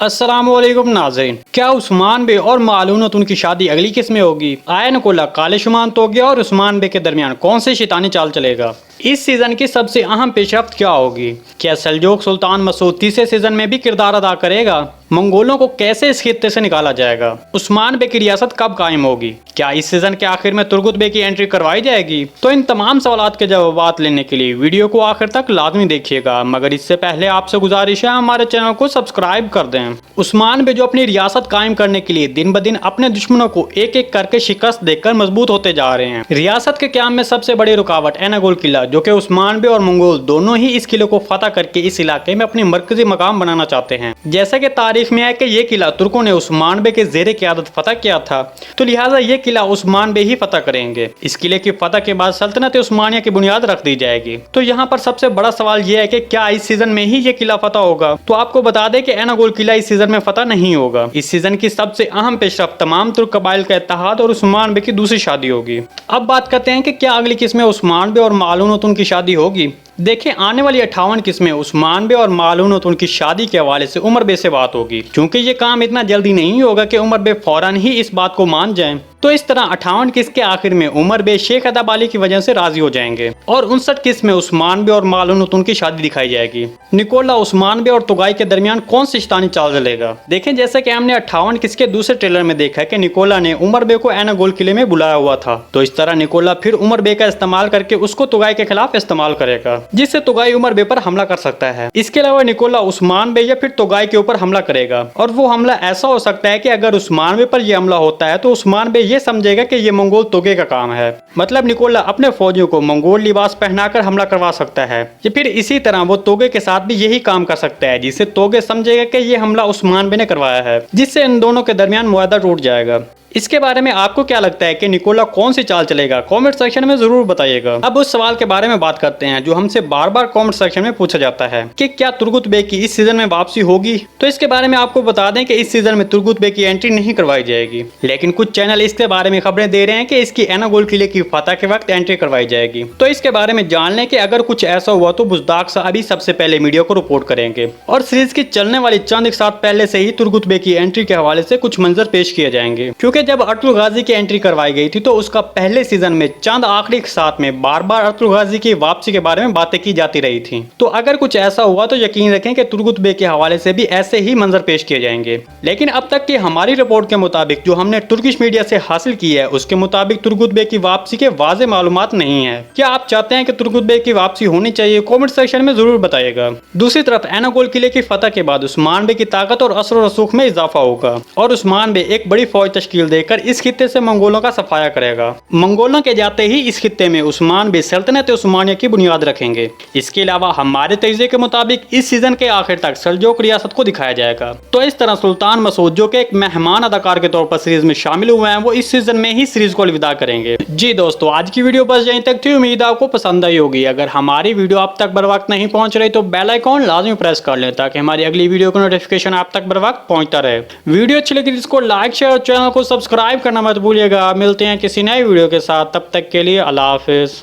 अस्सलामुअलैकुम नाज़रीन, क्या उस्मान बे और मालूनत उनकी शादी अगली किस में होगी? आया नकोला काले शुमान तोगिया और उस्मान बे के दरमियान कौन से शैतानी चाल चलेगा? इस सीजन की सबसे अहम पेशरफ्त क्या होगी? क्या सल्जोक सुल्तान मसूद तीसरे सीजन में भी किरदार अदा करेगा? मंगोलों को कैसे इस खित्ते से निकाला जाएगा? उस्मान बे की रियासत कब कायम होगी? क्या इस सीजन के आखिर में तुर्गुत बे की एंट्री करवाई जाएगी? तो इन तमाम सवालात के जवाब लेने के लिए वीडियो को आखिर तक लाजमी देखिएगा, मगर इससे पहले आपसे गुजारिश है हमारे चैनल को सब्सक्राइब कर दें। उस्मान बे जो अपनी रियासत कायम करने के लिए दिन ब दिन अपने दुश्मनों को एक एक करके शिकस्त देकर मजबूत होते जा रहे हैं। रियासत के क्याम में सबसे बड़ी रुकावट एनागोल किला, जो कि उस्मान बे और मंगोल दोनों ही इस किले को फतह करके इस इलाके में अपनी मरकजी मकाम बनाना चाहते हैं। जैसे कि तारीख में है कि ये किला तुर्कों ने उस्मान बे के जेरे क़यादत फतह किया था, तो लिहाजा ये किला उस्मान बे ही फतह करेंगे। इस किले की फतह के बाद सल्तनत उस्मानिया की बुनियाद रख दी जाएगी। तो यहाँ पर सबसे बड़ा सवाल यह है कि क्या इस सीजन में ही ये किला फतह होगा? तो आपको बता दें कि एनागोल किला इस सीजन में फतह नहीं होगा। इस सीजन की सबसे अहम पेशरफ्त तमाम तुर्क कबाइल का इत्तेहाद और उस्मान बे की दूसरी शादी होगी। अब बात करते हैं कि क्या अगली किस्म में उस्मान बे और मालूनत उनकी शादी होगी। देखिए, आने वाली 58 किस्में उस्मान बे और मालूनत उनकी शादी के हवाले से उमर बे से बात होगी, क्योंकि ये काम इतना जल्दी नहीं होगा कि उमर बे फौरन ही इस बात को मान जाएं। तो इस तरह 58 किस्त के आखिर में उमर बे शेख अदब अली की वजह से राजी हो जाएंगे और 59 किस्त में उस्मान बे और मालूनत उनकी शादी दिखाई जाएगी। निकोला उस्मान बे और तुगाई के दरमियान कौन सी शैतानी चाल चलेगा? देखें, जैसे कि हमने 58 किस्त के दूसरे ट्रेलर में देखा है कि निकोला ने उमर बे को एनागोल किले में बुलाया हुआ था, तो इस तरह निकोला फिर उमर बे का इस्तेमाल करके उसको तुगाई के खिलाफ इस्तेमाल करेगा, जिससे तुगाई उमर बे पर हमला कर सकता है। इसके अलावा निकोला उस्मान बे या फिर तुगाई के ऊपर हमला करेगा, और वो हमला ऐसा हो सकता है कि अगर उस्मान बे पर यह हमला होता है तो उस्मान बे ये समझेगा कि ये मंगोल तोगे का काम है। मतलब निकोला अपने फौजियों को मंगोल लिबास पहनाकर हमला करवा सकता है, या फिर इसी तरह वो तोगे के साथ भी यही काम कर सकता है, जिससे तोगे समझेगा कि ये हमला उस्मान बे ने करवाया है, जिससे इन दोनों के दरमियान मुआहदा टूट जाएगा। इसके बारे में आपको क्या लगता है कि निकोला कौन सी चाल चलेगा? कमेंट सेक्शन में जरूर बताइएगा। अब उस सवाल के बारे में बात करते हैं जो हमसे बार बार कमेंट सेक्शन में पूछा जाता है कि क्या तुर्गुत बे की इस सीजन में वापसी होगी। तो इसके बारे में आपको बता दें कि इस सीजन में तुर्गुत बे की एंट्री नहीं करवाई जाएगी, लेकिन कुछ चैनल इसके बारे में खबरें दे रहे हैं कि इसकी एनागोल किले की फतह के वक्त एंट्री करवाई जाएगी। तो इसके बारे में जान लें कि अगर कुछ ऐसा हुआ तो बुज़दाग साहब अभी सबसे पहले मीडिया को रिपोर्ट करेंगे, और सीरीज की चलने वाली चंद एक साथ पहले से ही तुर्गुत बे की एंट्री के हवाले से कुछ मंजर पेश किए जाएंगे, क्योंकि जब अर्तुगरुल गाजी की एंट्री करवाई गई थी तो उसका पहले सीजन में चंद आखिरी के साथ में बार बार अर्तुगरुल गाजी की वापसी के बारे में बातें की जाती रही थी। तो अगर कुछ ऐसा हुआ तो यकीन रखें कि तुर्गुत बे के हवाले से भी ऐसे ही मंजर पेश किए जाएंगे। लेकिन अब तक की हमारी रिपोर्ट के मुताबिक जो हमने तुर्किश मीडिया से हासिल की है, उसके मुताबिक तुर्गुत बे की वापसी के वाज़ेह मालूमात नहीं है। क्या आप चाहते हैं कि तुर्गुत बे की वापसी होनी चाहिए? कमेंट सेक्शन में जरूर बताइएगा। दूसरी तरफ एनागोल किले की फतह के बाद उस्मान बे की ताकत और असर रसूख में इजाफा होगा, और उस्मान बे एक बड़ी फौज तश्कील देकर इस खित्ते से मंगोलों का सफाया करेगा। मंगोलों के जाते ही इस खित्ते में उस्मान बे सल्तनत उस्मानिया की बुनियाद रखेंगे। इसके अलावा हमारे तजज़िये के मुताबिक इस सीजन के आखिर तक सल्जोक रियासत को दिखाया जाएगा। तो इस तरह सुल्तान मसूद, जो कि एक मेहमान अदाकार के तौर पर सीरीज में शामिल हुए हैं, वो इस सीजन में ही सीरीज को अलविदा करेंगे। जी दोस्तों, आज की वीडियो बस यहीं तक थी। उम्मीद आपको पसंद आई होगी। अगर हमारी वीडियो आप तक बर वक्त नहीं पहुंच रही तो बेल आइकॉन लाजमी प्रेस कर लें, ताकि हमारी अगली वीडियो का नोटिफिकेशन आप तक बर वक्त पहुंचता रहे। वीडियो अच्छी लगी इसको लाइक शेयर और चैनल को सब्सक्राइब करना मत भूलिएगा। मिलते हैं किसी नई वीडियो के साथ, तब तक के लिए अल्लाह हाफिज।